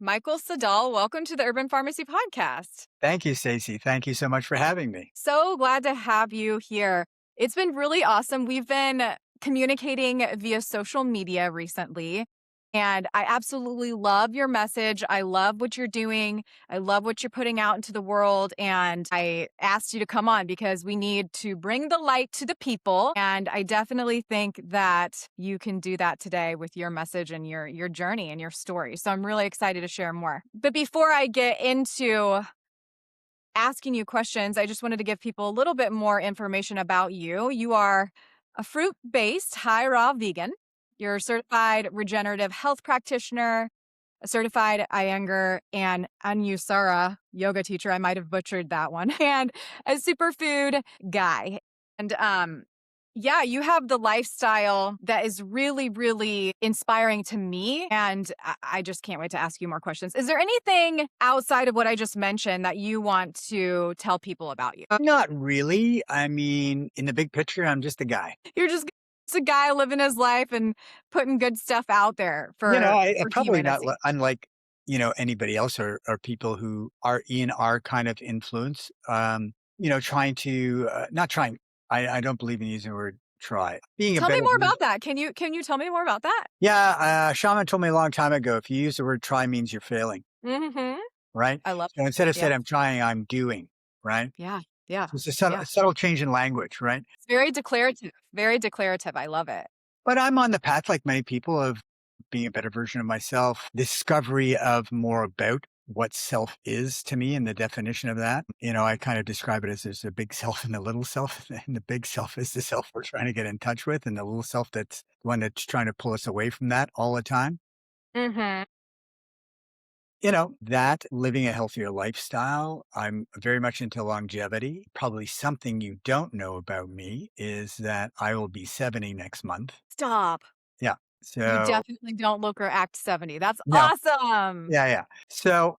Michael Siddall. Welcome to the Herban Farmacy Podcast. Thank you, Stacey. Thank you so much for having me. So glad to have you here. It's been really awesome. We've been communicating via social media recently, and I absolutely love your message. I love what you're doing. I love what you're putting out into the world. And I asked you to come on because we need to bring the light to the people. And I definitely think that you can do that today with your message and your journey and your story. So I'm really excited to share more. But before I get into asking you questions, I just wanted to give people a little bit more information about you. You are a fruit-based, high-raw vegan. You're a certified regenerative health practitioner, a certified Iyengar and Anusara yoga teacher. I might have butchered that one. And a superfood guy. And yeah, you have the lifestyle that is really, really inspiring to me. And I just can't wait to ask you more questions. Is there anything outside of what I just mentioned that you want to tell people about you? Not really. I mean, in the big picture, I'm just a guy. You're just a guy living his life and putting good stuff out there for, I for probably not humanity. unlike, anybody else or people who are in our kind of influence, trying to, not trying, I don't believe in using the word try. Being a Tell me better more version. about that. Can you tell me more about that? Yeah, shaman told me a long time ago, if you use the word try means you're failing, Mm-hmm. right? I love So it. instead of Yeah. saying I'm trying, I'm doing, right? Yeah. Yeah. So it's a Yeah. subtle change in language, right? It's very declarative. Very declarative. I love it. But I'm on the path, like many people, of being a better version of myself, discovery of more about what self is to me and the definition of that. I kind of describe it as there's a big self and a little self. And the big self is the self we're trying to get in touch with, and the little self that's the one that's trying to pull us away from that all the time. Mm-hmm. That living a healthier lifestyle, I'm very much into longevity. Probably something you don't know about me is that I will be 70 next month. Stop. Yeah. You So, definitely don't look or act 70. That's no, awesome. yeah, yeah. So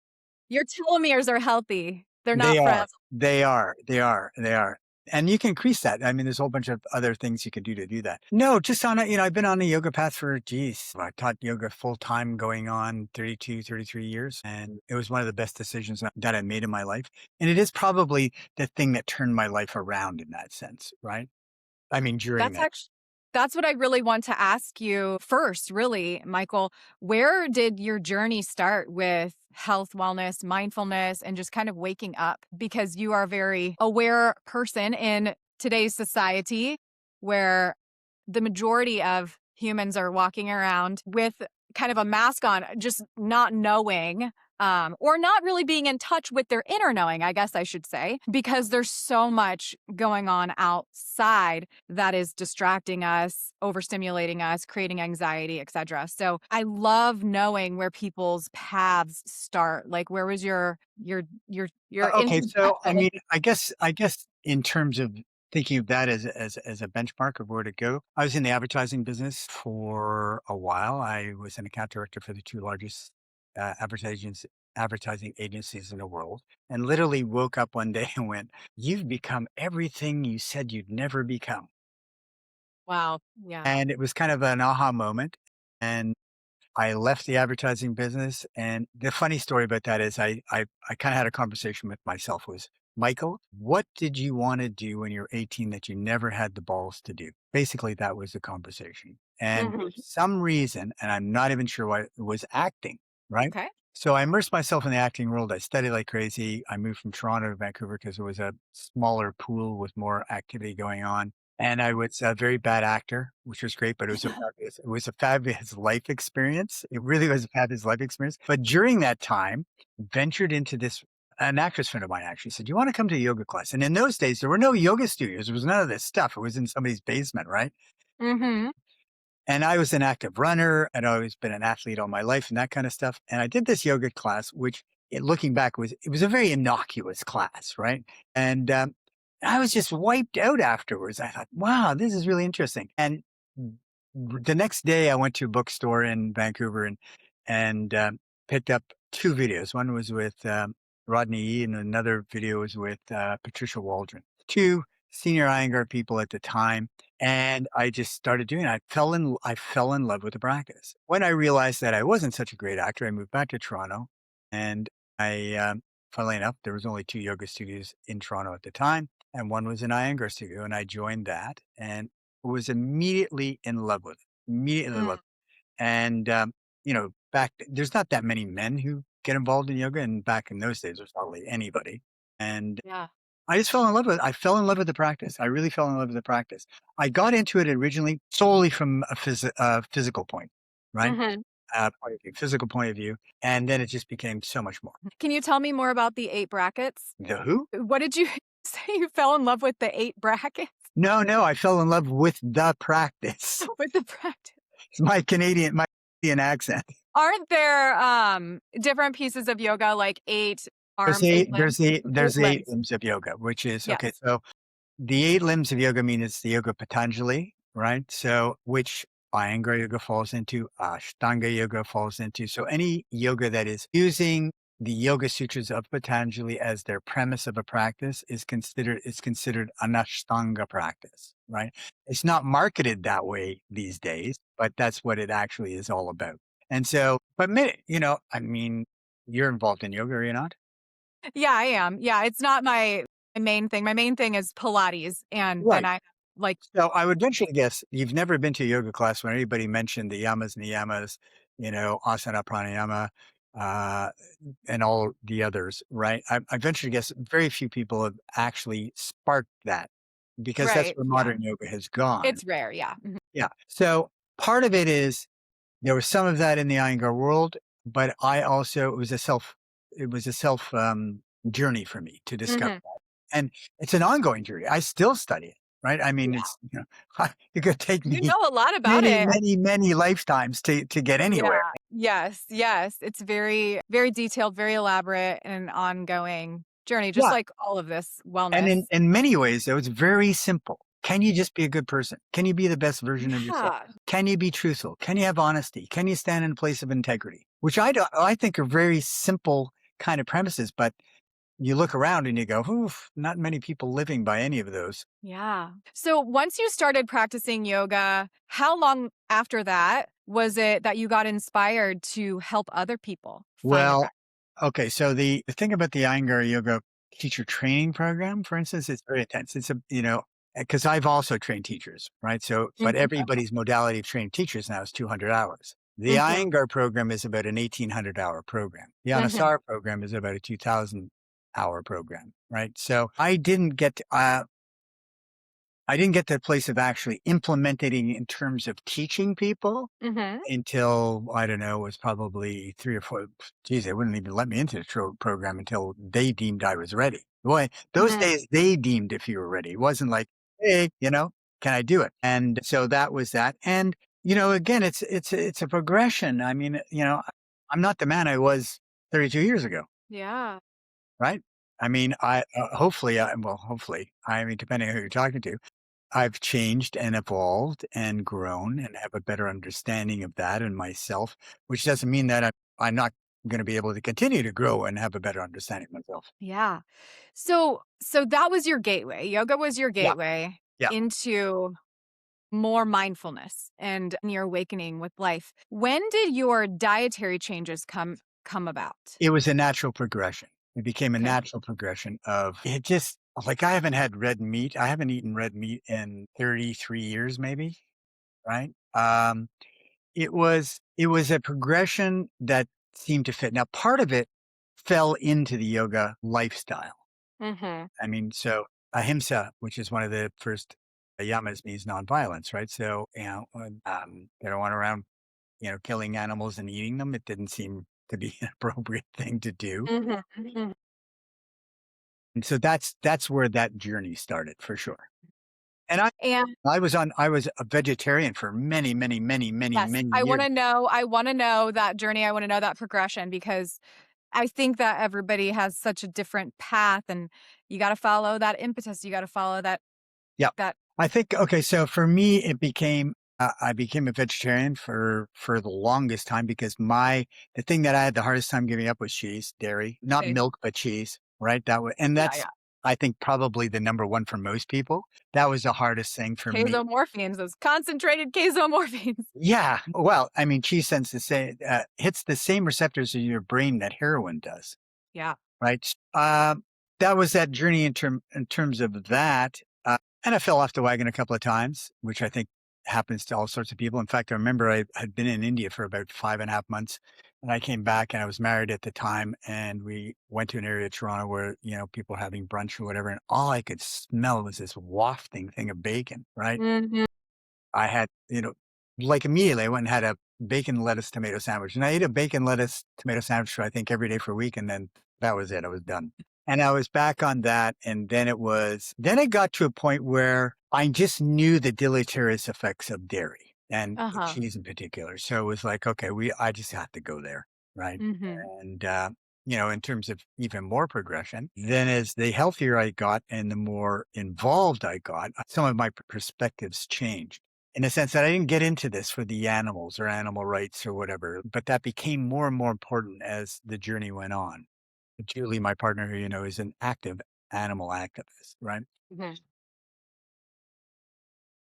Your telomeres are healthy. They're they not are, fragile. they are. And you can increase that. I mean, there's a whole bunch of other things you can do to do that. No, just on I've been on a yoga path for, I taught yoga full time going on 32, 33 years. And it was one of the best decisions that I made in my life. And it is probably the thing that turned my life around in that sense, right? I mean, during That's that. actually that's what I really want to ask you first, really, Michael. Where did your journey start with health, wellness, mindfulness, and just kind of waking up? Because you are a very aware person in today's society where the majority of humans are walking around with kind of a mask on, just not knowing, or not really being in touch with their inner knowing, I guess I should say, because there's so much going on outside that is distracting us, overstimulating us, creating anxiety, etc. So I love knowing where people's paths start. Like, where was your Okay, so I introduction? mean, I guess in terms of thinking of that as a benchmark of where to go, I was in the advertising business for a while. I was an account director for the two largest advertising agencies in the world, and literally woke up one day and went, "You've become everything you said you'd never become." Wow. Yeah. And it was kind of an aha moment. And I left the advertising business, and the funny story about that is I kind of had a conversation with myself was, Michael, what did you want to do when you were 18 that you never had the balls to do? Basically, that was the conversation. And for Mhm. some reason, and I'm not even sure why, it was acting, right? Okay. So I immersed myself in the acting world. I studied like crazy. I moved from Toronto to Vancouver because it was a smaller pool with more activity going on. And I was a very bad actor, which was great, but it was a fabulous life experience. It really was a fabulous life experience. But during that time, ventured into this. An actress friend of mine actually said, "You want to come to a yoga class?" And in those days, there were no yoga studios. There was none of this stuff. It was in somebody's basement, right? Mhm. And I was an active runner. I'd always been an athlete all my life and that kind of stuff. And I did this yoga class, which looking back it was a very innocuous class, right? And I was just wiped out afterwards. I thought, wow, this is really interesting. And the next day I went to a bookstore in Vancouver and picked up two videos. One was with Rodney E and another video was with Patricia Waldron. Two senior Iyengar people at the time, and I just started doing it. I fell in love with the practice. When I realized that I wasn't such a great actor, I moved back to Toronto, and funnily enough, there was only 2 yoga studios in Toronto at the time, and one was an Iyengar studio, and I joined that and was immediately in love with it. Immediately in love. Mm, And, there's not that many men who get involved in yoga, and back in those days, there's hardly anybody. And yeah. I fell in love with the practice. I really fell in love with the practice. I got into it originally solely from a physical point, right? Mhm. Physical point of view, and then it just became so much more. Can you tell me more about the 8 brackets? The who? What did you say you fell in love with the 8 brackets? No, no, I fell in love with the practice. With the practice. It's my Canadian accent. Aren't there, different pieces of yoga, like 8 arms, 8 limbs? 8 There's 8 limbs. limbs of yoga, which is okay, Yes. so the 8 limbs of yoga mean it's the Yoga Patanjali, right? So, which Iyengar yoga falls into, Ashtanga yoga falls into. So, any yoga that is using the Yoga Sutras of Patanjali as their premise of a practice is considered an Ashtanga practice, right? It's not marketed that way these days, but that's what it actually is all about. And so, but I mean, you're involved in yoga, are you not? Yeah, I am. Yeah, it's not my main thing. My main thing is Pilates, and then Right. I like So I would venture to guess you've never been to a yoga class when anybody mentioned the yamas, niyamas, asana, pranayama, uh, and all the others, right? I venture to guess very few people have actually sparked that because that's right, where yeah. modern yoga has gone. It's rare, yeah. Mhm. Yeah. So part of it is there was some of that in the Iyengar world, but it was a self journey for me to discover. Mhm. And it's an ongoing journey. I still study it, right? I mean, Yeah. it could take You me know a lot about many, it. many, many lifetimes to get Yeah. anywhere. Yes, yes. It's very, very detailed, very elaborate, and an ongoing journey, just Yeah. like all of this And wellness. in many ways, though, it's very simple. Can you just be a good person? Can you be the best version of yourself? Yeah. Can you be truthful? Can you have honesty? Can you stand in a place of integrity? Which I think are very simple kind of premises, but you look around and you go, oof, not many people living by any of those. Yeah. So once you started practicing yoga, how long after that was it that you got inspired to help other people find their Well, practice? okay, so the thing about the Iyengar Yoga teacher training program, for instance, it's very intense. Because I've also trained teachers, right? So, but Mhm. everybody's modality of training teachers now is 200 hours. The Mhm. Iyengar program is about an 1,800-hour program. The Mhm. Anusara program is about a 2,000-hour program, right? So I didn't get to the place of actually implementing in terms of teaching people Mhm. until, I don't know, it was probably 3 or 4 geez, they wouldn't even let me into the program until they deemed I was ready. Boy, those Mhm. days, they deemed if you were ready. It wasn't like, "Hey, can I do it?" And so that was that. And, again, it's a progression. I mean, I'm not the man I was 32 years ago, Yeah. right? I mean, hopefully, I mean, depending on who you're talking to, I've changed and evolved and grown and have a better understanding of that and myself, which doesn't mean that I'm not going to be able to continue to grow and have a better understanding of myself. Yeah. So that was your gateway. Yoga was your Yeah. gateway Yeah. into more mindfulness and your awakening with life. When did your dietary changes come about? It was a natural progression. It became a Okay. natural progression of it just like I haven't had red meat. I haven't eaten red meat in 33 years, maybe. Right. It was a progression that seemed to fit. Now, part of it fell into the yoga lifestyle. Mhm. I mean, so Ahimsa, which is one of the first yamas, means nonviolence, right? So, they don't want around, killing animals and eating them. It didn't seem to be an appropriate thing to do. Mhm. Mhm. And so that's where that journey started for sure. And And I was a vegetarian for many, many, many, many, yes, many years. I wanna know that journey, I wanna know that progression because I think that everybody has such a different path and you gotta follow that impetus, you gotta follow Yeah. that I think okay, so for me, I became a vegetarian for the longest time because the thing that I had the hardest time giving up was cheese, dairy, not same. milk, but cheese, right? That way, and Yeah, yeah. I think probably the number one for most people. That was the hardest thing for me. Casomorphines, those concentrated casomorphines. Yeah. Well, I mean, cheese sense to say hits the same receptors in your brain that heroin does, Yeah. right? That was that journey in terms of that. And I fell off the wagon a couple of times, which I think happens to all sorts of people. In fact, I remember I had been in India for about 5.5 months, and I came back and I was married at the time, and we went to an area of Toronto where, people were having brunch or whatever, and all I could smell was this wafting thing of bacon, right? Mhm. I had, like immediately I went and had a bacon, lettuce, tomato sandwich. And I ate a bacon, lettuce, tomato sandwich, I think every day for a week. And then that was it. I was done. And I was back on that. And then it got to a point where I just knew the deleterious effects of dairy and Uh-huh. cheese in particular. So it was like, okay, I just have to go there. Right. Mhm. And, in terms of even more progression, then as the healthier I got and the more involved I got, some of my perspectives changed in a sense that I didn't get into this for the animals or animal rights or whatever, but that became more and more important as the journey went on. Julie, my partner, who is an active animal activist, right? Mhm.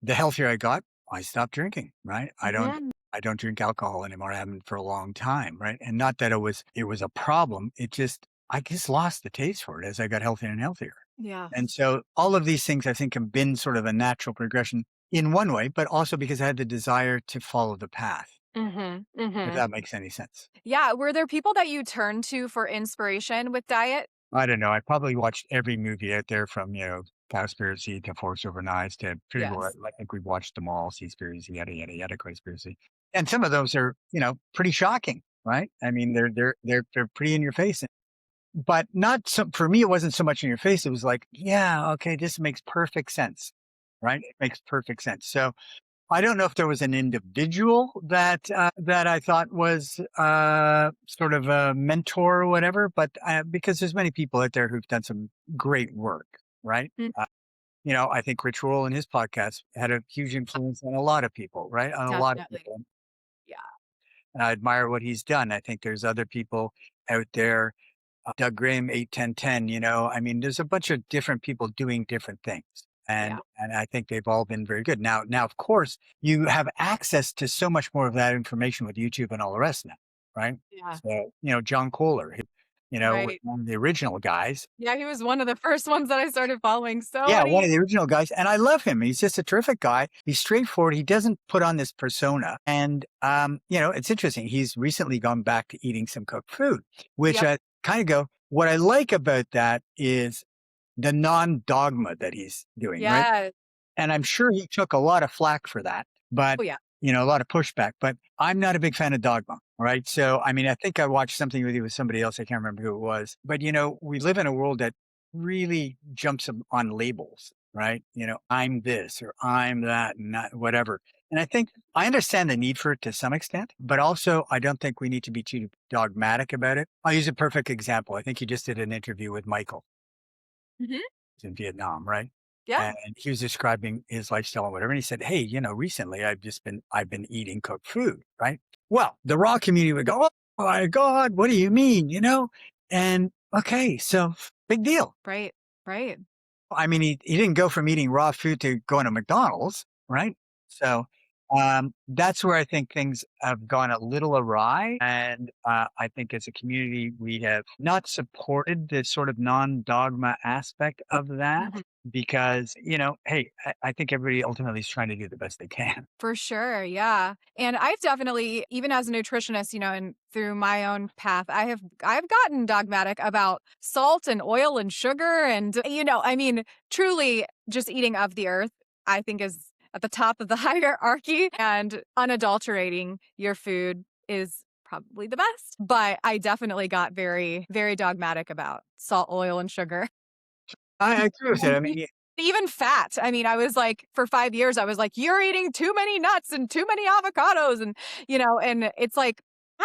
The healthier I got, I stopped drinking, right? Yeah. I don't drink alcohol anymore. I haven't for a long time, right? And not that it was a problem. I just lost the taste for it as I got healthier and healthier. Yeah. And so all of these things I think have been sort of a natural progression in one way, but also because I had the desire to follow the path, Mhm. if Mhm. that makes any sense. Yeah, were there people that you turned to for inspiration with diet? I don't know. I probably watched every movie out there from, Cowspiracy to Forks Over Knives to pretty well, Yes. I think we've watched them all, Seaspiracy, yada, yada, yada, Conspiracy. And some of those are, pretty shocking, right? I mean, they're pretty in your face. But not so for me, it wasn't so much in your face. It was like, yeah, okay, this makes perfect sense. Right? It makes perfect sense. So I don't know if there was an individual that I thought was sort of a mentor or whatever, but because there's many people out there who've done some great work, right? Mm, I think Rich Roll and his podcast had a huge influence on a lot of people, right? On a lot of definitely. people, Yeah. and I admire what he's done. I think there's other people out there Doug Graham, 8-10-10, I mean, there's a bunch of different people doing different things. Yeah. And I think they've all been very good. Now, of course, you have access to so much more of that information with YouTube and all the rest now, right? Yeah. So, John Kohler, who, was Right. one of the original guys. Yeah, he was one of the first ones that I started following. So Yeah, one many. of the original guys. And I love him. He's just a terrific guy. He's straightforward. He doesn't put on this persona. And, it's interesting. He's recently gone back to eating some cooked food, which Yep. I kind of go, what I like about that is the non-dogma that he's doing, right? Yeah. And I'm sure he took a lot of flack for that, but, Oh, yeah. a lot of pushback, but I'm not a big fan of dogma. Right. So, I mean, I think I watched something with you with somebody else. I can't remember who it was, but, we live in a world that really jumps on labels, right? I'm this or I'm that and that, whatever. And I think I understand the need for it to some extent, but also I don't think we need to be too dogmatic about it. I'll use a perfect example. I think you just did an interview with Michael Mhm. in Vietnam, right? Yeah. And he was describing his lifestyle and whatever. And he said, hey, recently I've been eating cooked food, right? Well, the raw community would go, oh my God, what do you mean? And okay, so big deal. Right. Right. I mean, he didn't go from eating raw food to going to McDonald's, right? So that's where I think things have gone a little awry. And I think as a community, we have not supported the sort of non-dogma aspect of that Mhm. because, hey, I think everybody ultimately is trying to do the best they can. For sure, yeah. And I've definitely, even as a nutritionist, and through my own path, I've gotten dogmatic about salt and oil and sugar and I mean, truly just eating of the earth, I think is at the top of the hierarchy and unadulterating your food is probably the best. But I definitely got very, very dogmatic about salt, oil, and sugar. I agree with it. I mean, Even fat. I mean, I was like, for 5 years, I was like, "You're eating too many nuts and too many avocados," and it's like,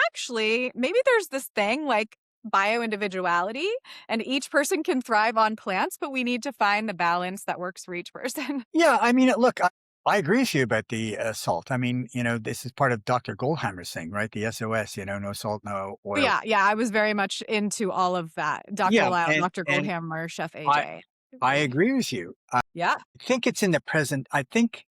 actually, maybe there's this thing like bio-individuality, and each person can thrive on plants, but we need to find the balance that works for each person. yeah, I mean, look, I agree with you about the salt. I mean, this is part of Dr. Goldheimer's thing, right? The SOS, no salt, no oil. Yeah, yeah, I was very much into all of that. Dr. Yeah. Lisle, And, Dr. and Goldhammer, Chef I, AJ. I agree with you. I Yeah. think it's in the present. I think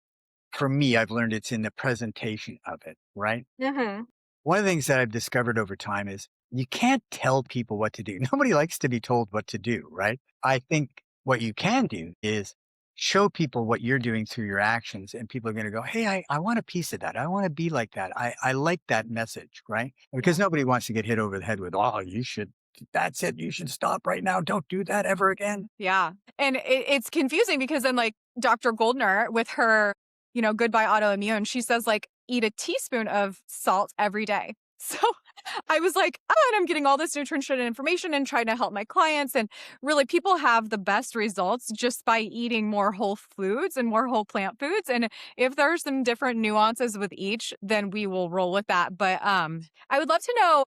for me, I've learned it's in the presentation of it, right? Mhm. One of the things that I've discovered over time is you can't tell people what to do. Nobody likes to be told what to do, right? I think what you can do is show people what you're doing through your actions, and people are going to go, hey, I want a piece of that. I want to be like that. I like that message, right? Because Yeah. nobody wants to get hit over the head with, oh, you should, that's it. You should stop right now. Don't do that ever again. Yeah. And it's confusing because then, like, Dr. Goldner with her, Goodbye Autoimmune, she says, like, eat a teaspoon of salt every day. So I was like, oh, and I'm getting all this nutrition and information and trying to help my clients. And really, people have the best results just by eating more whole foods and more whole plant foods. And if there's some different nuances with each, then we will roll with that. But I would love to know,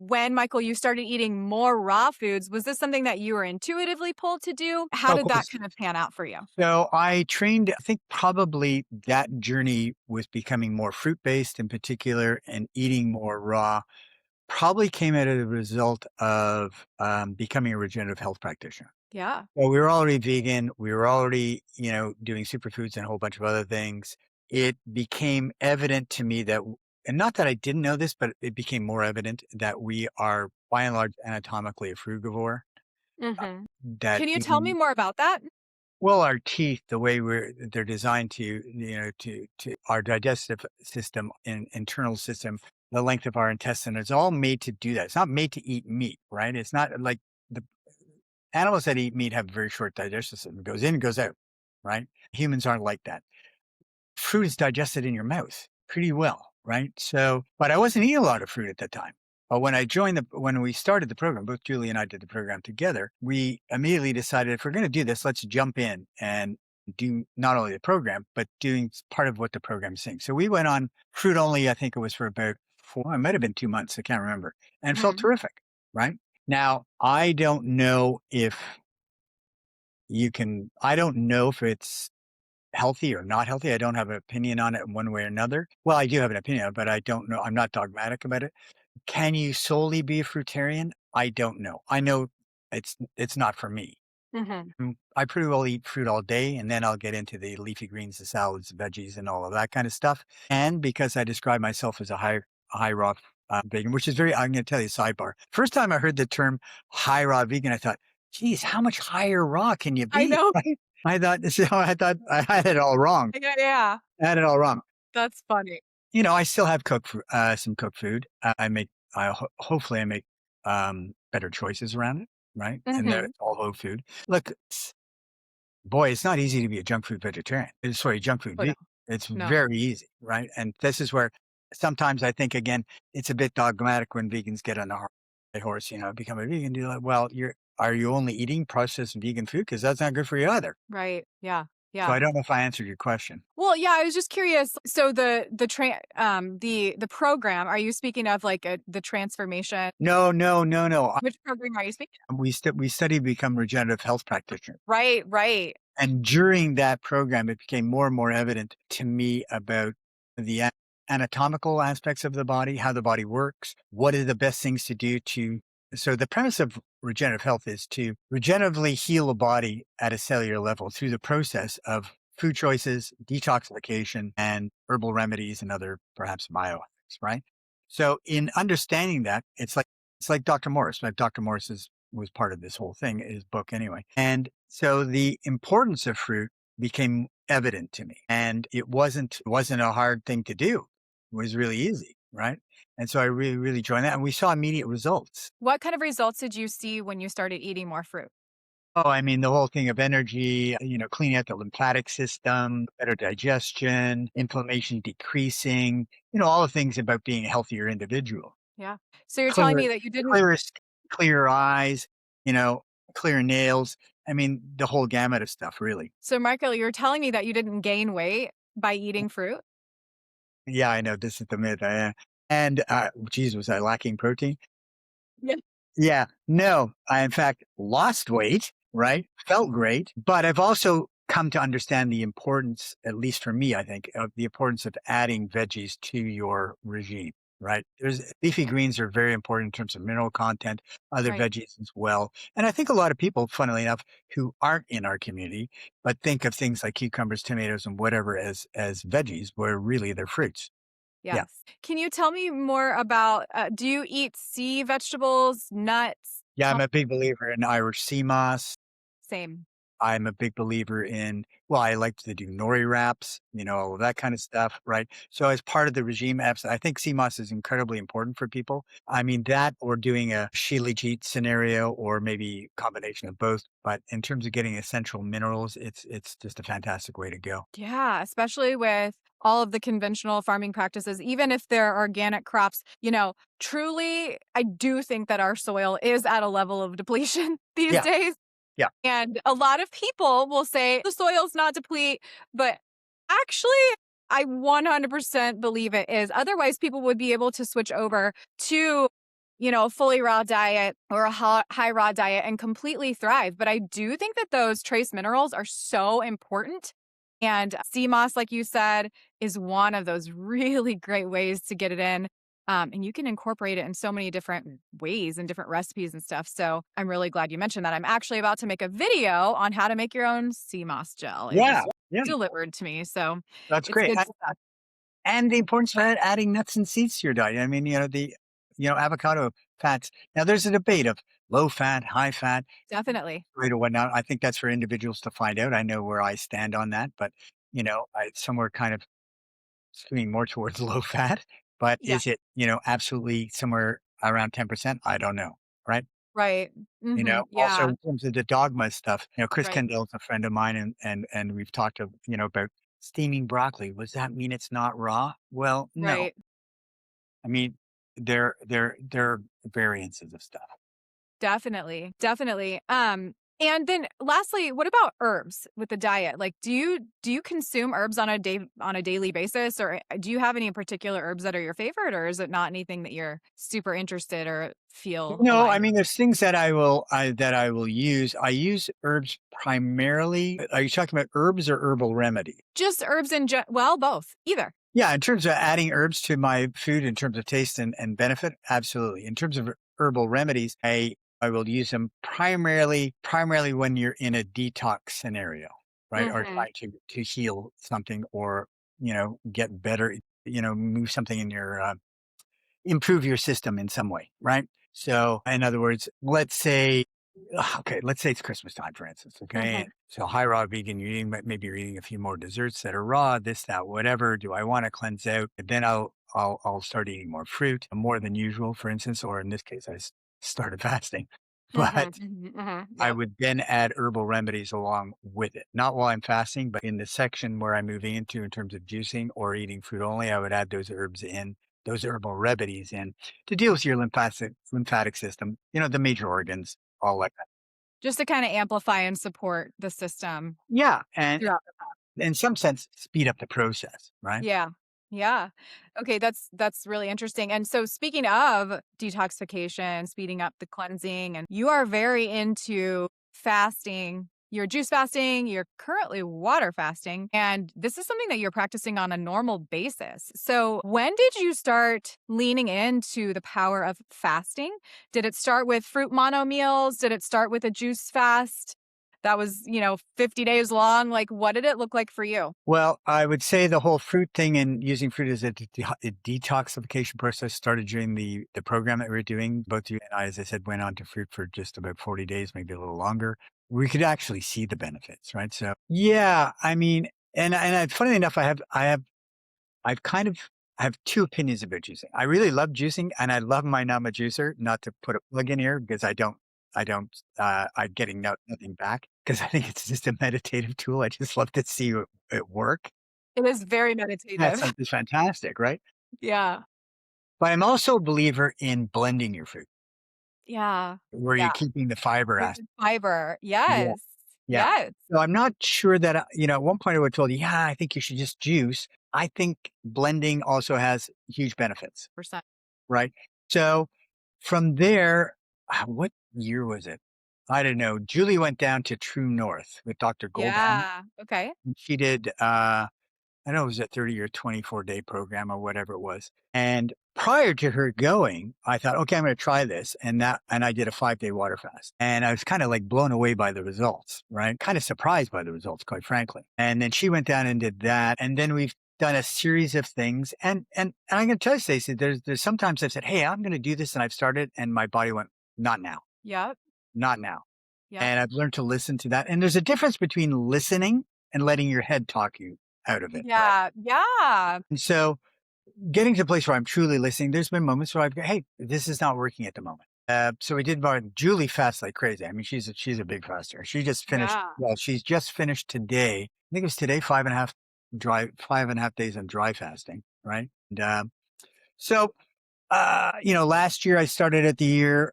when, Michael, you started eating more raw foods, was this something that you were intuitively pulled to do? How Of did that course. kind of pan out for you? So I trained, I think probably that journey with becoming more fruit based in particular and eating more raw probably came as a result of becoming a regenerative health practitioner. Yeah. Well, we were already vegan. We were already, doing superfoods and a whole bunch of other things. It became evident to me that, and not that I didn't know this, but it became more evident that we are by and large anatomically a frugivore. Hmm. That Can you tell me we, more about that? well, our teeth, the way they're designed to, to our digestive system and internal system, the length of our intestine is all made to do that. It's not made to eat meat, right? It's not like the animals that eat meat have a very short digestive system. It goes in, goes out, right? Humans aren't like that. Fruit is digested in your mouth pretty well, right? So, but I wasn't eating a lot of fruit at that time. But when we started the program, both Julie and I did the program together, we immediately decided if we're going to do this, let's jump in and do not only the program, but doing part of what the program is saying. So we went on fruit only, I think it was for about it might have been 2 months, I can't remember, and felt Hmm. terrific, right? Now, I don't know if I don't know if it's healthy or not healthy. I don't have an opinion on it one way or another. Well, I do have an opinion, but I don't know. I'm not dogmatic about it. Can you solely be a fruitarian? I don't know. I know it's not for me. Hmm. I pretty well eat fruit all day, and then I'll get into the leafy greens, the salads, the veggies, and all of that kind of stuff. And because I describe myself as a high raw vegan, which is very, I'm going to tell you a sidebar. First time I heard the term high raw vegan, I thought, geez, how much higher raw can you I be? know. Right? I thought I had it all wrong. Yeah, yeah. I had it all wrong. That's funny. I still have some cooked food. Hopefully I make better choices around it, right? And Hmm. it's all whole food. Look, boy, it's not easy to be a junk food vegetarian. Sorry, junk food Oh, no. vegan. It's No. very easy, right? And this is where sometimes I think again, it's a bit dogmatic when vegans get on the high horse, become a vegan. You're like, well, are you only eating processed vegan food? Because that's not good for you either. Right. Yeah. So Yeah. I don't know if I answered your question. Well, yeah, I was just curious. So the program, are you speaking of like the transformation? No, no, no, no. Which program are you speaking of? We study to become regenerative health practitioners. Right, right. And during that program, it became more and more evident to me about the anatomical aspects of the body, how the body works, what are the best things to do to. So, the premise of regenerative health is to regeneratively heal a body at a cellular level through the process of food choices, detoxification, and herbal remedies and other perhaps bioethics, right? So, in understanding that, it's like Dr. Morris. Like Dr. Morris was part of this whole thing, his book anyway. And so the importance of fruit became evident to me. And it wasn't a hard thing to do. It was really easy, right? And so I really, really joined that. And we saw immediate results. What kind of results did you see when you started eating more fruit? Oh, I mean, the whole thing of energy, cleaning out the lymphatic system, better digestion, inflammation decreasing, all the things about being a healthier individual. Yeah. So you're telling Clear me that you didn't. clearer skin, clearer eyes, you know, clear nails. I mean, the whole gamut of stuff, really. So, Michael, you're telling me that you didn't gain weight by eating fruit? Yeah, I know this is the myth. And geez, was I lacking protein? Yeah. Yeah, no, I in fact lost weight, right? Felt great, but I've also come to understand the importance, at least for me, I think, of the importance of adding veggies to your regime. right? There's leafy greens are very important in terms of mineral content, other Right. veggies as well. And I think a lot of people, funnily enough, who aren't in our community, but think of things like cucumbers, tomatoes, and whatever as veggies, where really they're fruits. Yeah. Yes. Can you tell me more about, do you eat sea vegetables, nuts? Yeah, Tell I'm a big believer in Irish sea moss. Same. I'm a big believer in well, I like to do nori wraps, all of that kind of stuff, right? So as part of the regime apps, I think CMOS is incredibly important for people. I mean, that or doing a Shilajit scenario or maybe combination of both. But in terms of getting essential minerals, it's just a fantastic way to go. Yeah, especially with all of the conventional farming practices, even if they're organic crops, truly, I do think that our soil is at a level of depletion these Yeah, days. yeah. And a lot of people will say the soil's not deplete, but actually, I 100% believe it is. Otherwise, people would be able to switch over to, a fully raw diet or a high raw diet and completely thrive. But I do think that those trace minerals are so important. And sea moss, like you said, is one of those really great ways to get it in. And you can incorporate it in so many different ways and different recipes and stuff. So I'm really glad you mentioned that. I'm actually about to make a video on how to make your own sea moss gel. It Yeah, was yeah. delivered to me. So That's it's great. good stuff. And the importance of adding nuts and seeds to your diet. I mean, avocado fats. Now there's a debate of low fat, high fat, Definitely. right or whatnot. I think that's for individuals to find out. I know where I stand on that, but I somewhere kind of skewing more towards low fat. But Yeah. is it, absolutely somewhere around 10%? I don't know. Right. Right. Also Yeah. in terms of the dogma stuff, Chris Right. Kendall's a friend of mine and we've talked about steaming broccoli. Does that mean it's not raw? Well, no. Right. I mean, they're variances of stuff. Definitely, definitely. And then lastly, what about herbs with the diet? Like, do you consume herbs on a daily basis, or do you have any particular herbs that are your favorite, or is it not anything that you're super interested or feel No, I aligned with? mean, there's things that I will use. I use herbs primarily. Are you talking about herbs or herbal remedy? Just herbs in well, both, either. Yeah, in terms of adding herbs to my food in terms of taste and benefit, absolutely. In terms of herbal remedies, I will use them primarily when you're in a detox scenario, right? Or Hmm. trying to heal something or, get better, move something in your improve your system in some way, right? So, in other words, let's say it's Christmas time, for instance. Okay, and Hmm. so high raw vegan, maybe you're eating a few more desserts that are raw, this, that, whatever. Do I want to cleanse out? Then I'll start eating more fruit, more than usual, for instance, or in this case, started fasting. Hmm. But Hmm. I Yep. would then add herbal remedies along with it. Not while I'm fasting, but in the section where I'm moving into in terms of juicing or eating fruit only, I would add those herbs in, those herbal remedies in to deal with your lymphatic system, the major organs, all like that. Just to kind of amplify and support the system Yeah. And throughout. in some sense, speed up the process, right? Yeah. Yeah. Okay, that's really interesting. And so speaking of detoxification, speeding up the cleansing, and you are very into fasting. You're juice fasting, you're currently water fasting, and this is something that you're practicing on a normal basis. So, when did you start leaning into the power of fasting? Did it start with fruit mono meals? Did it start with a juice fast that was, 50 days long? Like, what did it look like for you? Well, I would say the whole fruit thing and using fruit as a detoxification process started during the program that we were doing. Both you and I, as I said, went on to fruit for just about 40 days, maybe a little longer. We could actually see the benefits, right? So, yeah, I mean, funnily enough, I've kind of I have two opinions about juicing. I really love juicing, and I love my Nama juicer. Not to put a plug in here because I'm getting nothing back because I think it's just a meditative tool. I just love to see it work. It is very That's meditative. something fantastic, right? Yeah. But I'm also a believer in blending your food, Yeah. where you're Yeah. keeping the fiber With aspect. the fiber. Yeah, Yes. yeah. Yes. So I'm not sure that at one point I would told you, yeah, I think you should just juice. I think blending also has huge benefits. Percent. Right? So, from there, what year was it? I don't know. Julie went down to True North with Dr. Goldhammer, Yeah. Okay. and she did, I don't know, it was a 30 or 24-day program or whatever it was, and prior to her going, I thought, okay, I'm going to try this. And I did a 5-day water fast, and I was kind of like blown away by the results, right? Kind of surprised by the results, quite frankly. And then she went down and did that. And then we've done a series of things. And I'm going to tell you, Stacey, there's sometimes I've said, hey, I'm going to do this. And I've started, and my body went, not now, Yep. not now. Yep. And I've learned to listen to that. And there's a difference between listening and letting your head talk you out of it, right? Yeah. Yeah. And so getting to a place where I'm truly listening, there's been moments where I've go, hey, this is not working at the moment. So we did Julie fast like crazy. I mean, she's a big faster. She just finished. Yeah. Well, she's just finished today. I think it was today, 5.5 days of dry fasting, right? And so last year I started at the year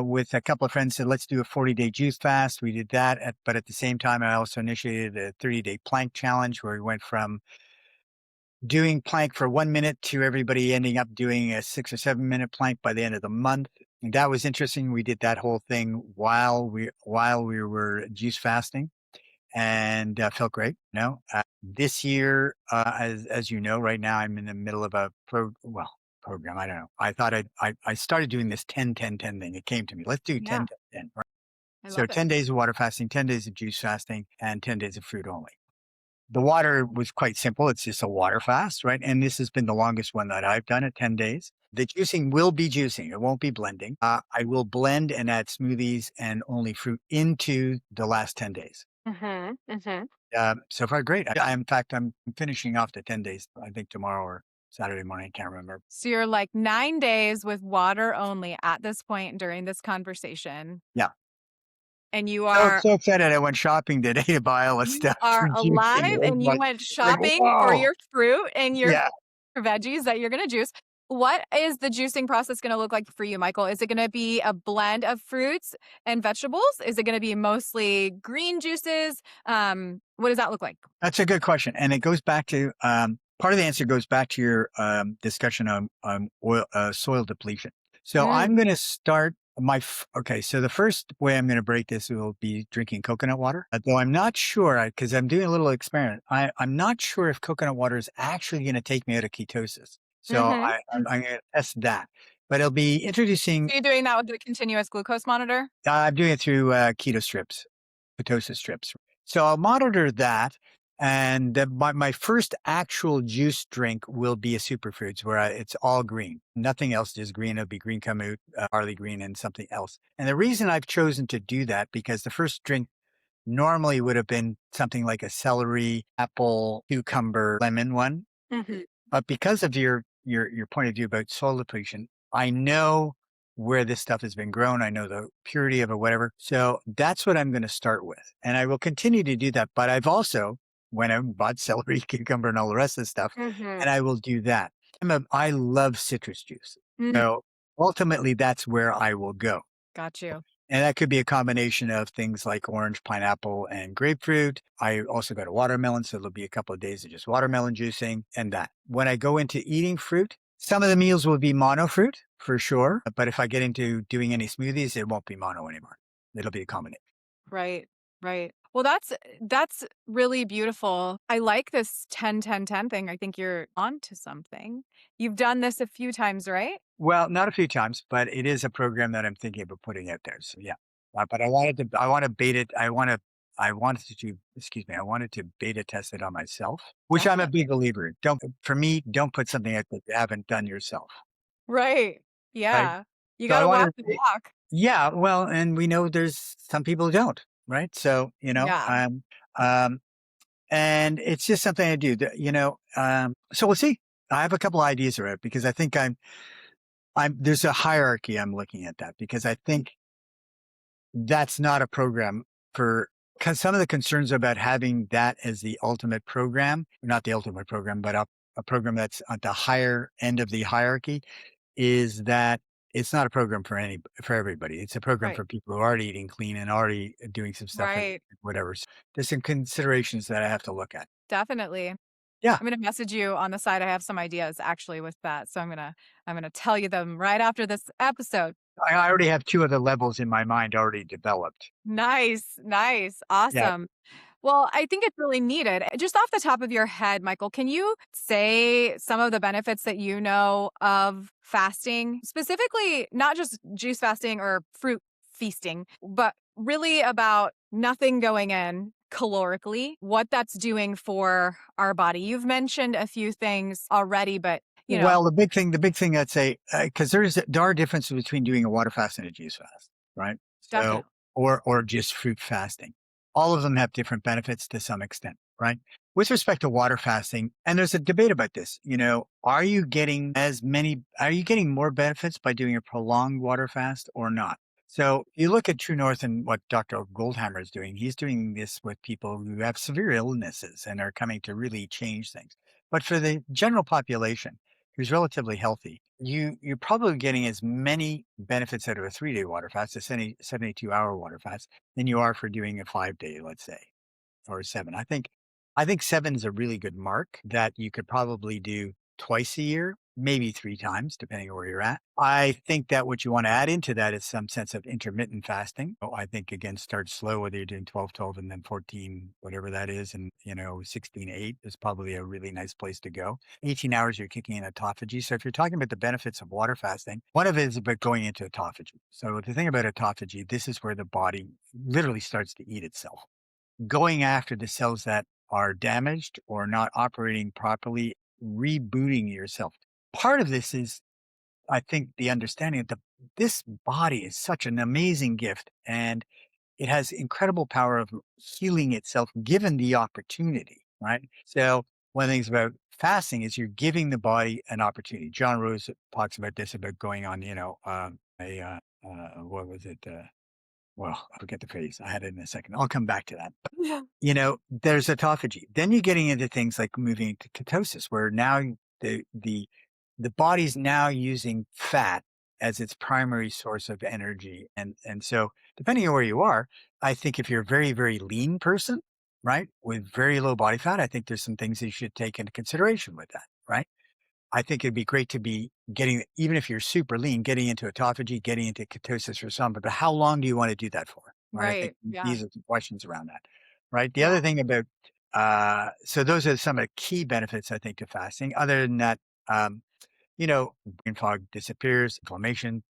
with a couple of friends said, let's do a 40-day juice fast. We did that. But at the same time, I also initiated a 30-day plank challenge where we went from doing plank for 1 minute to everybody ending up doing a 6 or 7 minute plank by the end of the month. And that was interesting. We did that whole thing while we were juice fasting, and felt great. This year, as you know, right now I'm in the middle of a program. I don't know. I thought I started doing this 10-10-10 thing. It came to me. Let's do Yeah. 10-10-10. Right? I So love it. 10 days of water fasting, 10 days of juice fasting, and 10 days of fruit only. The water was quite simple. It's just a water fast, right? And this has been the longest one that I've done at 10 days. The juicing will be juicing. It won't be blending. I will blend and add smoothies and only fruit into the last 10 days. Mm-hmm. Mm-hmm. So far, great. In fact, I'm finishing off the 10 days, I think tomorrow or Saturday morning. I can't remember. So you're like 9 days with water only at this point during this conversation. Yeah. And you So, are so excited. I went shopping today to buy all the you stuff are for juicing. alive It was and you like, went like, shopping for whoa. your fruit and your Yeah. veggies that you're going to juice. What is the juicing process going to look like for you, Michael? Is it going to be a blend of fruits and vegetables? Is it going to be mostly green juices? What does that look like? That's a good question. And it goes back to part of the answer goes back to your discussion on soil depletion. So I'm Mm. going to start okay. So the first way I'm going to break this will be drinking coconut water. Though I'm not sure, because I'm doing a little experiment. I'm not sure if coconut water is actually going to take me out of ketosis. So Mm-hmm. I'm going to test that. But it'll be introducing. Are you doing that with the continuous glucose monitor? I'm doing it through keto strips, ketosis strips. So I'll monitor that. And my first actual juice drink will be a superfoods where it's all green, nothing else, just green. It'll be green kamut, barley green, and something else. And the reason I've chosen to do that, because the first drink normally would have been something like a celery, apple, cucumber, lemon one. Mm-hmm. But because of your point of view about soil depletion, I know where this stuff has been grown. I know the purity of it, whatever. So that's what I'm going to start with. And I will continue to do that. But I've also went out and bought celery, cucumber, and all the rest of the stuff. Mm-hmm. And I will do that. I love citrus juice. Mm. So ultimately, that's where I will go. Got you. And that could be a combination of things like orange, pineapple, and grapefruit. I also got a watermelon, so there'll be a couple of days of just watermelon juicing and that. When I go into eating fruit, some of the meals will be mono fruit for sure. But if I get into doing any smoothies, it won't be mono anymore. It'll be a combination. Right. Right. Well, that's really beautiful. I like this 10-10-10 thing. I think you're onto something. You've done this a few times, right? Well, not a few times, but it is a program that I'm thinking about putting out there. So yeah, but I want to bait it. Excuse me, I wanted to beta test it on myself, which I'm a Definitely. big believer in. Don't put something out that you haven't done yourself. Right. Right. Yeah. You So got I to walk wanted the to, walk. yeah, well, and we know there's some people who don't, right? So, Yeah. um, and it's just something I do that, so we'll see. I have a couple ideas around it because I think there's a hierarchy I'm looking at that because I think that's not a program because some of the concerns about having that as the ultimate program, not the ultimate program, but a program that's at the higher end of the hierarchy is that it's not a program for everybody. It's a program Right. for people who are already eating clean and already doing some stuff and Right. whatever. So there's some considerations that I have to look at. Definitely. Yeah. I'm going to message you on the side. I have some ideas actually with that. So I'm going to tell you them right after this episode. I already have two of the levels in my mind already developed. Nice. Nice. Yeah. Awesome. Well, I think it's really needed. Just off the top of your head, Michael, can you say some of the benefits that you know of fasting, specifically not just juice fasting or fruit feasting, but really about nothing going in calorically, what that's doing for our body? You've mentioned a few things already, but Well, the big thing I'd say, because there are differences between doing a water fast and a juice fast, right? So, definitely. or just fruit fasting. All of them have different benefits to some extent, right? With respect to water fasting, and there's a debate about this, are you getting more benefits by doing a prolonged water fast or not? So you look at True North and what Dr. Goldhammer is doing. He's doing this with people who have severe illnesses and are coming to really change things. But for the general population, who's relatively healthy, you're probably getting as many benefits out of a 3-day water fast, a 72-hour water fast, than you are for doing a 5-day, let's say, or a 7. I think 7 is a really good mark that you could probably do twice a year, maybe 3 times, depending on where you're at. I think that what you want to add into that is some sense of intermittent fasting. I think, again, start slow, whether you're doing 12-12 and then 14, whatever that is, and 16-8 is probably a really nice place to go. 18 hours, you're kicking in autophagy. So if you're talking about the benefits of water fasting, one of it is about going into autophagy. So the thing about autophagy, this is where the body literally starts to eat itself, going after the cells that are damaged or not operating properly, rebooting yourself. Part of this is, I think, the understanding that this body is such an amazing gift and it has incredible power of healing itself given the opportunity, right? So one of the things about fasting is you're giving the body an opportunity. John Rose talks about this, about going on, what was it? Well, I forget the phrase. I had it in a second. I'll come back to that. Yeah. There's autophagy. Then you're getting into things like moving into ketosis, where now the body's now using fat as its primary source of energy. And so depending on where you are, I think if you're a very, very lean person, right, with very low body fat, I think there's some things that you should take into consideration with that, right? I think it'd be great to be getting, even if you're super lean, getting into autophagy, getting into ketosis for some, but how long do you want to do that for? Right. I think Right. Yeah. these are some questions around that. Right. The Yeah. other thing about, so those are some of the key benefits, I think, to fasting. Other than that, um, brain fog disappears, inflammation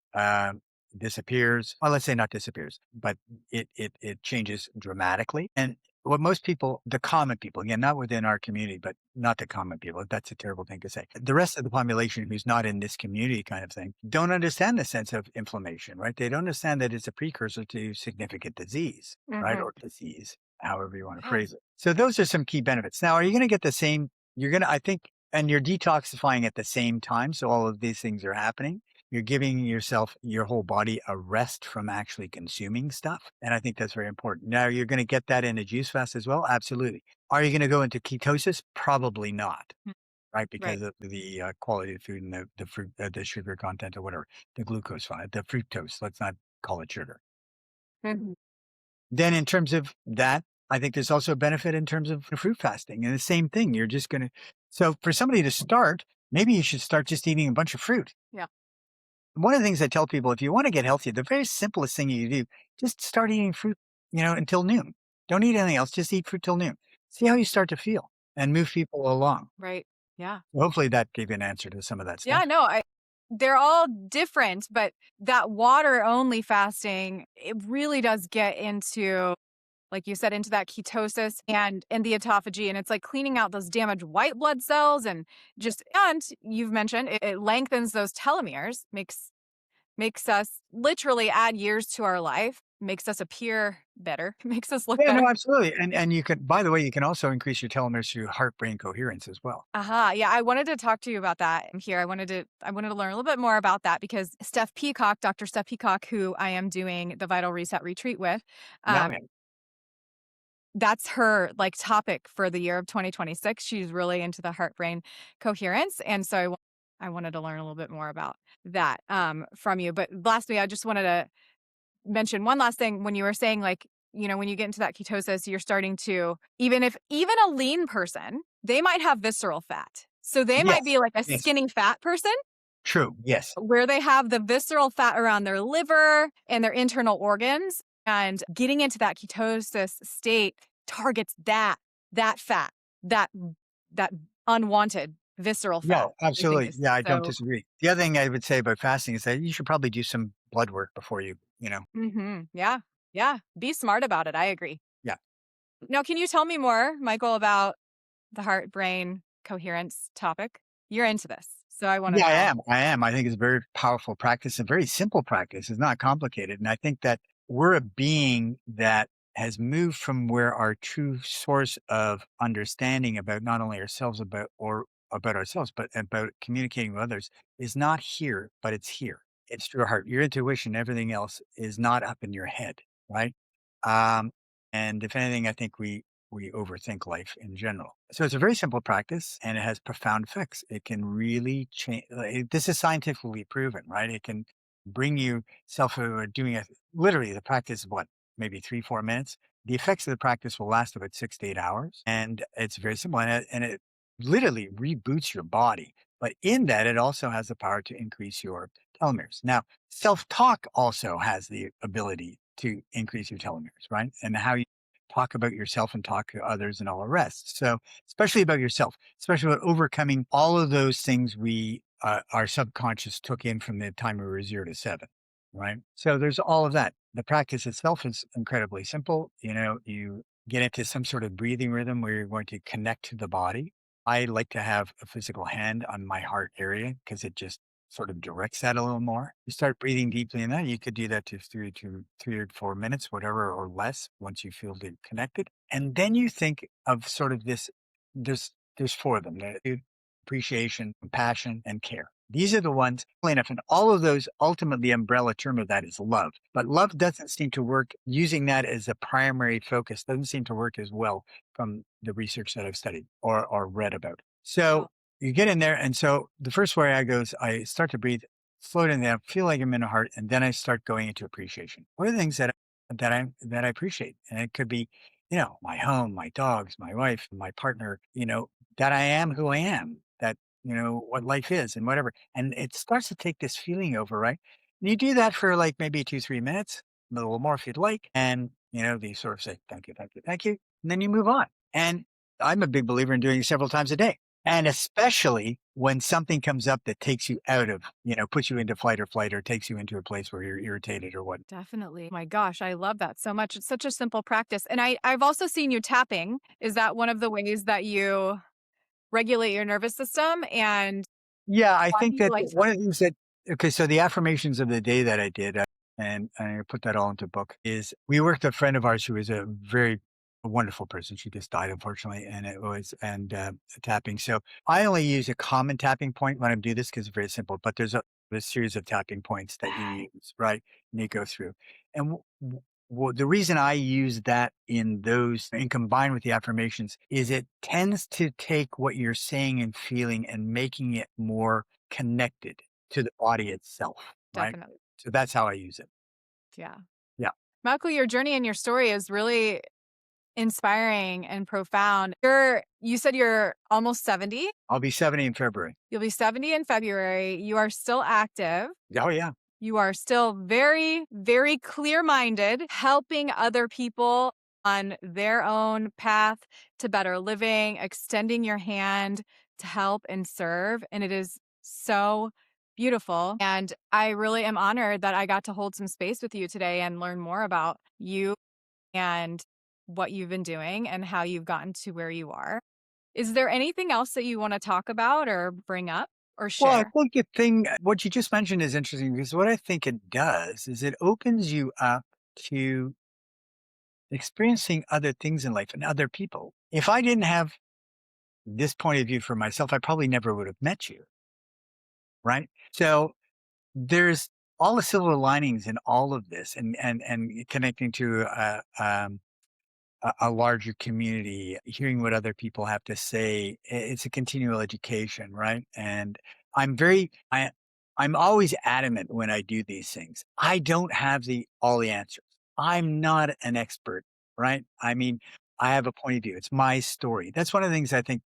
disappears. Well, let's say not disappears, but it changes dramatically. And what most people, the common people, again, not within our community, but not the common people, that's a terrible thing to say. The rest of the population who's not in this community kind of thing don't understand the sense of inflammation, right? They don't understand that it's a precursor to significant disease, right? Hmm. Or disease, however you want to Yeah. phrase it. So those are some key benefits. Now, are you going to get the same? I think, and you're detoxifying at the same time. So all of these things are happening. You're giving yourself, your whole body, a rest from actually consuming stuff. And I think that's very important. Now, you're going to get that in a juice fast as well. Absolutely. Are you going to go into ketosis? Probably not, Mm. right? Right. Because of the quality of food and the fruit, the sugar content or whatever, the glucose, the fructose. Let's not call it sugar. Mhm. Then in terms of that, I think there's also a benefit in terms of fruit fasting. And the same thing, you're just going to, so for somebody to start, maybe you should start just eating a bunch of fruit. Yeah. One of the things I tell people, if you want to get healthy, the very simplest thing you do, just start eating fruit, until noon. Don't eat anything else. Just eat fruit till noon. See how you start to feel and move people along. Right. Yeah. Hopefully that gave you an answer to some of that Yeah. stuff. No, they're all different, but that water only fasting, it really does get into, like you said, into that ketosis and the autophagy. And it's like cleaning out those damaged white blood cells and you've mentioned it lengthens those telomeres, makes us literally add years to our life, makes us appear better, makes us look Yeah, no, better. absolutely. And you can, by the way, you can also increase your telomeres through heart brain coherence as well. Aha. Yeah, I wanted to talk to you about that here. I wanted to learn a little bit more about that because Dr. Steph Peacock, who I am doing the Vital Reset retreat with, Yeah. um, that's her like topic for the year of 2026. She's really into the heart brain coherence. And so I wanted to learn a little bit more about that from you. But lastly, I just wanted to mention one last thing when you were saying like, when you get into that ketosis, you're starting to, even a lean person, they might have visceral fat. So they might be Yes. like a Yes. skinny fat person True. Yes. where they have the visceral fat around their liver and their internal organs. And getting into that ketosis state targets that fat, that that unwanted visceral Yeah, fat, I think absolutely. is Yeah, I don't so. disagree. The other thing I would say about fasting is that you should probably do some blood work before you. Mhm. Yeah. Yeah. Be smart about it. I agree. Yeah. Now, can you tell me more, Michael, about the heart brain coherence topic? You're into this, so I want to Yeah, I know. am. I am. I think it's a very powerful practice, a very simple practice. It's not complicated. And I think that we're a being that has moved from where our true source of understanding about not only ourselves about ourselves, but about communicating with others is not here, but it's here. It's through your heart. Your intuition, everything else is not up in your head, right? Um, and if anything, I think we overthink life in general. So it's a very simple practice and it has profound effects. It can really change. This is scientifically proven, right? It can bring you doing it. Literally, the practice is what, maybe 3, 4 minutes. The effects of the practice will last about 6 to 8 hours. And it's very simple and it literally reboots your body. But in that, it also has the power to increase your telomeres. Now, self talk also has the ability to increase your telomeres, right? And how you talk about yourself and talk to others and all the rest. So, especially about yourself, especially about overcoming all of those things our subconscious took in from the time we were 0 to 7, right? So, there's all of that. The practice itself is incredibly simple. You get into some sort of breathing rhythm where you're going to connect to the body. I like to have a physical hand on my heart area because it just sort of directs that a little more. You start breathing deeply in that. You could do that to 3 or 4 minutes, whatever, or less once you feel connected. And then you think of sort of this, there's four of them: appreciation, compassion, and care. These are the ones, enough. And all of those, ultimately, the umbrella term of that is love. But love doesn't seem to work using that as a primary focus, doesn't seem to work as well from the research that I've studied or read about. So you get in there. And so the first way I go is I start to breathe, slow down there, feel like I'm in a heart, and then I start going into appreciation. What are the things that I appreciate? And it could be, my home, my dogs, my wife, my partner, that I am who I am, that, what life is and whatever. And it starts to take this feeling over, right? And you do that for like maybe 2, 3 minutes, a little more if you'd like. And, they sort of say, thank you, thank you, thank you. And then you move on. And I'm a big believer in doing it several times a day. And especially when something comes up that takes you out of, puts you into fight or flight or takes you into a place where you're irritated or what. Definitely. My gosh, I love that so much. It's such a simple practice. And I've also seen you tapping. Is that one of the ways that you regulate your nervous system? And Yeah, I why think do you that like one of the tapping? things that okay, so the affirmations of the day that I did, and I put that all into a book, is we worked with a friend of ours who is a very wonderful person. She just died, unfortunately, and it was and tapping. So I only use a common tapping point when I do this because it's very simple. But there's a series of tapping points that you use, right? And you go through, and the reason I use that in those and combine with the affirmations is it tends to take what you're saying and feeling and making it more connected to the body itself, right? Definitely. So that's how I use it. Yeah. Yeah. Malcolm, your journey and your story is really inspiring and profound. You said you're almost 70. I'll be 70 in February. You'll be 70 in February. You are still active. Oh, yeah. You are still very, very clear minded, helping other people on their own path to better living, extending your hand to help and serve. And it is so beautiful. And I really am honored that I got to hold some space with you today and learn more about you and what you've been doing and how you've gotten to where you are. Is there anything else that you want to talk about or bring up or Well, I share? think what you just mentioned is interesting because what I think it does is it opens you up to experiencing other things in life and other people. If I didn't have this point of view for myself, I probably never would have met you, right? So there's all the silver linings in all of this and connecting to a larger community, hearing what other people have to say. It's a continual education, right? And I'm very, I, I'm always adamant when I do these things. I don't have all the answers. I'm not an expert, right? I mean, I have a point of view. It's my story. That's one of the things I think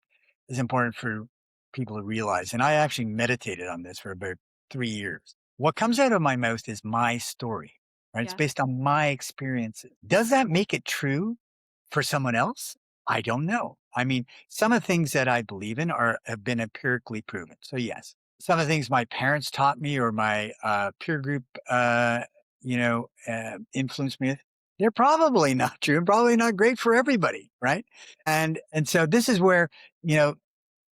is important for people to realize. And I actually meditated on this for about 3 years. What comes out of my mouth is my story, right? It's Yes. based on my experiences. Does that make it true? For someone else, I don't know. I mean, some of the things that I believe in have been empirically proven. So yes, some of the things my parents taught me or my peer group, influenced me with, they're probably not true and probably not great for everybody, right? And so this is where you know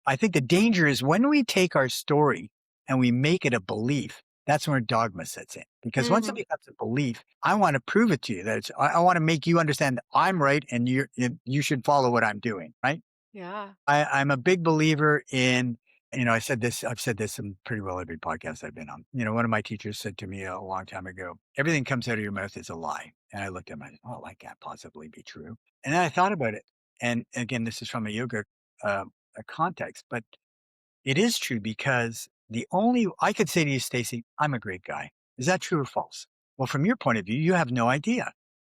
I think the danger is when we take our story and we make it a belief, that's where dogma sets in. Because once it Mhm. becomes a belief, I want to prove it to you that I want to make you understand that I'm right and you should follow what I'm doing, right? Yeah. I'm a big believer in, I've said this in pretty well every podcast I've been on. One of my teachers said to me a long time ago, everything comes out of your mouth is a lie. And I looked at him, I said, oh, that can't possibly be true. And then I thought about it. And again, this is from a yoga uh, a context, but it is true because I could say to you, Stacey, I'm a great guy. Is that true or false? Well, from your point of view, you have no idea,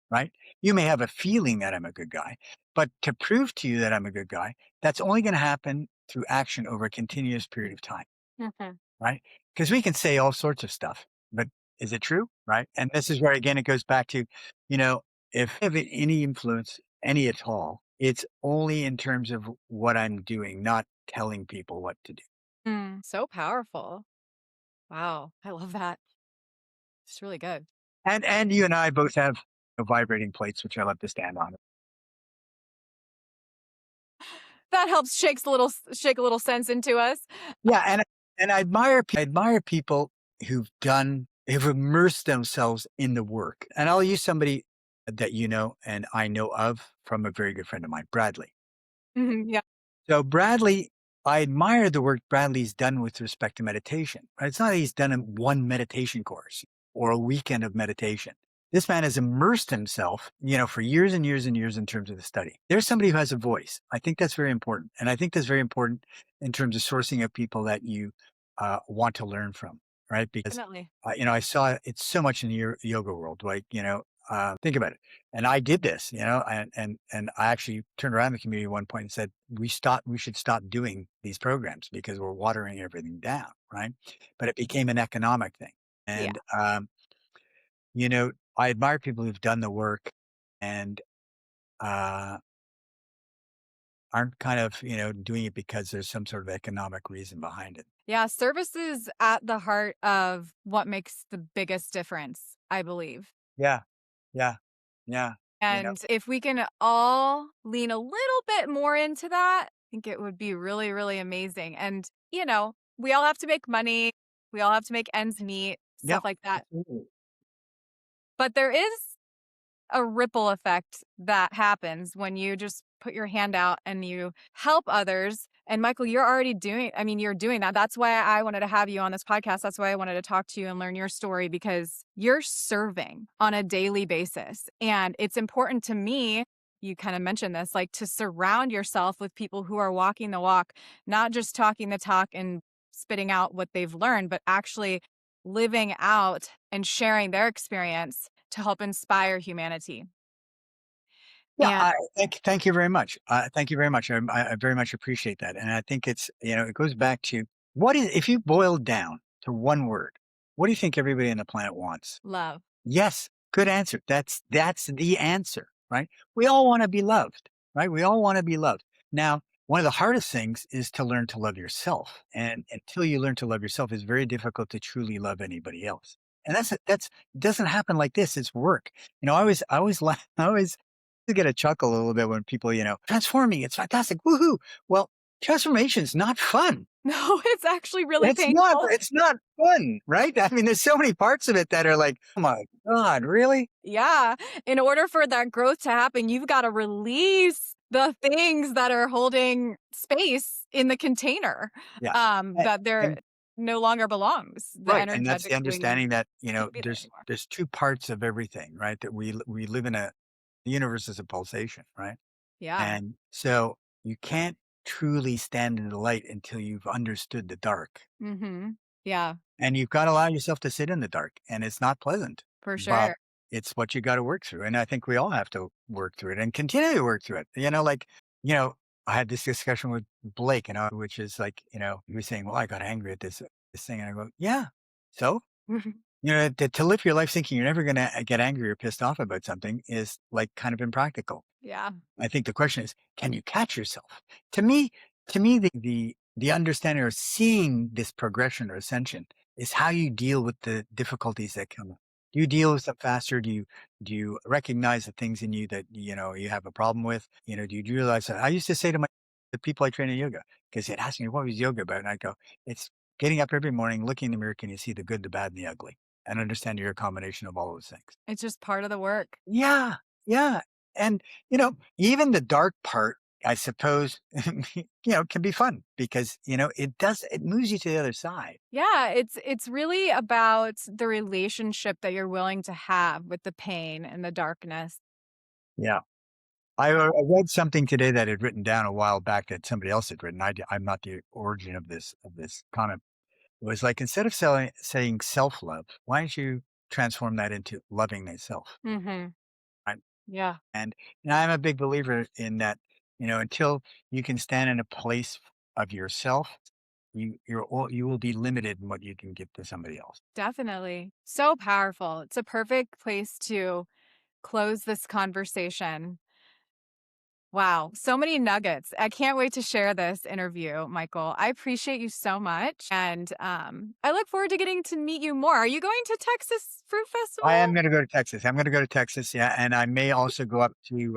right? You may have a feeling that I'm a good guy, but to prove to you that I'm a good guy, that's only going to happen through action over a continuous period of time, Mhm. right? Because we can say all sorts of stuff, but is it true, right? And this is where, again, it goes back to, you know, if I have any influence, any at all, it's only in terms of what I'm doing, not telling people what to do. Mm, so powerful. Wow. I love that. It's really good. And you and I both have vibrating plates, which I love to stand on. That helps shake a little sense into us. Yeah, and I admire people who've immersed themselves in the work. And I'll use somebody that you know and I know of from a very good friend of mine, Bradley. Mhm, yeah. So Bradley, I admire the work Bradley's done with respect to meditation. Right? It's not that he's done one meditation course or a weekend of meditation. This man has immersed himself, for years and years and years in terms of the study. There's somebody who has a voice. I think that's very important. And I think that's very important in terms of sourcing of people that you want to learn from, right? Because, Definitely. I saw it so much in the yoga world. Like, think about it. And I did this, and I actually turned around the community at one point and said, we should stop doing these programs because we're watering everything down, right? But it became an economic thing. Yeah. And, I admire people who've done the work and uh, aren't kind of, doing it because there's some sort of economic reason behind it. Yeah, service is at the heart of what makes the biggest difference, I believe. Yeah. Yeah. Yeah. And if we can all lean a little bit more into that, I think it would be really, really amazing. And, we all have to make money. We all have to make ends meet, Yep. stuff like that. Absolutely. But there is a ripple effect that happens when you just put your hand out and you help others. And Michael, you're doing that. That's why I wanted to have you on this podcast. That's why I wanted to talk to you and learn your story because you're serving on a daily basis. And it's important to me, you kind of mentioned this, like to surround yourself with people who are walking the walk, not just talking the talk and spitting out what they've learned, but actually living out and sharing their experience to help inspire humanity. Yeah, And thank you very much. Thank you very much. I very much appreciate that, and I think it goes back to if you boil it down to one word, what do you think everybody on the planet wants? love. Yes, good answer. That's the answer, right? We all want to be loved, right? We all want to be loved. Now, one of the hardest things is to learn to love yourself, and until you learn to love yourself, it's very difficult to truly love anybody else. And that's doesn't happen like this. It's work. I always laugh. I always get a chuckle a little bit when people, transforming. It's fantastic. Woohoo. Well, transformation is not fun. No, it's actually really painful. It's not fun, right? I mean, there's so many parts of it that are like, "Oh my god, really?" Yeah. In order for that growth to happen, you've got to release the things that are holding space in the container, Yeah. that there And no longer belongs. The right, and that's energetic the thing understanding that, can't be there there's anymore. there's 2 parts of everything, right? That we live in the universe is a pulsation, right? Yeah. And so you can't truly stand in the light until you've understood the dark. Yeah, And you've gotta allow yourself to sit in the dark, and it's not pleasant, for but sure. it's what you gotta work through, and I think we all have to work through it and continue to work through it. You know, I had this discussion with Blake, which is like, he was saying, "Well, I got angry at this thing," and I go, "Yeah, so? To live your life thinking you're never going to get angry or pissed off about something is like kind of impractical. Yeah. I think the question is, can you catch yourself? To me, the understanding or seeing this progression or ascension is how you deal with the difficulties that come up. Do you deal with them faster? Do you recognize the things in you that you have a problem with? Do you realize that? I used to say to the people I train in yoga, because they'd ask me what was yoga about, and I go, it's getting up every morning, looking in the mirror, can you see the good, the bad, and the ugly, and understand you're a combination of all those things. It's just part of the work. Yeah, yeah, and, even the dark part, I suppose, can be fun because, it moves you to the other side. Yeah, it's really about the relationship that you're willing to have with the pain and the darkness. Yeah. I read something today that I'd written down a while back that somebody else had written. I'm not the origin of this comment. It was like, instead of saying self-love, why don't you transform that into loving thyself, Mhm. right? Yeah, And, I'm a big believer in that, until you can stand in a place of yourself, you will be limited in what you can give to somebody else. definitely. So powerful. It's a perfect place to close this conversation. Wow, so many nuggets. I can't wait to share this interview, Michael. I appreciate you so much. And I look forward to getting to meet you more. Are you going to Texas Fruit I am Festival? gonna go to Texas. I'm gonna go to Texas, yeah, and I may also go up to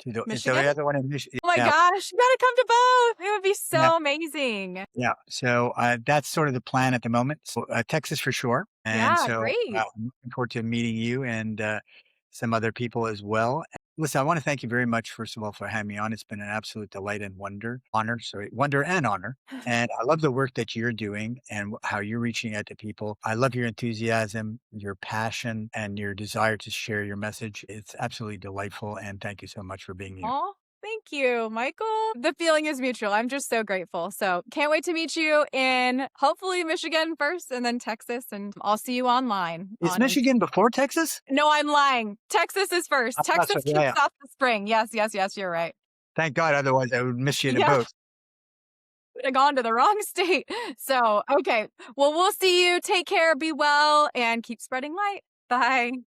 the Michigan? other one in Michigan. Oh my Yeah, gosh, you gotta come to both. It would be yeah, so amazing. yeah. So, that's sort of the plan at the moment. So, Texas for sure, and Yeah, so, great. I'm looking forward to meeting you and, some other people as well. Listen, I wanna thank you very much, first of all, for having me on. It's been an absolute delight and wonder and honor, and I love the work that you're doing and how you're reaching out to people. I love your enthusiasm, your passion, and your desire to share your message. It's absolutely delightful, and thank you so much for being you. Oh, thank you, Michael. The feeling is mutual. I'm just so grateful. So can't wait to meet you in hopefully Michigan first and then Texas. And I'll see you online Is on Michigan before Texas? No, I'm lying. Texas is first. That's Texas right, yeah, kicks yeah. off the spring. Yes, yes, yes, you're right. Thank God, otherwise I would miss you in Yeah, both. would have gone to the wrong state. So, okay. Well, we'll see you. Take care, be well, and keep spreading light. Bye.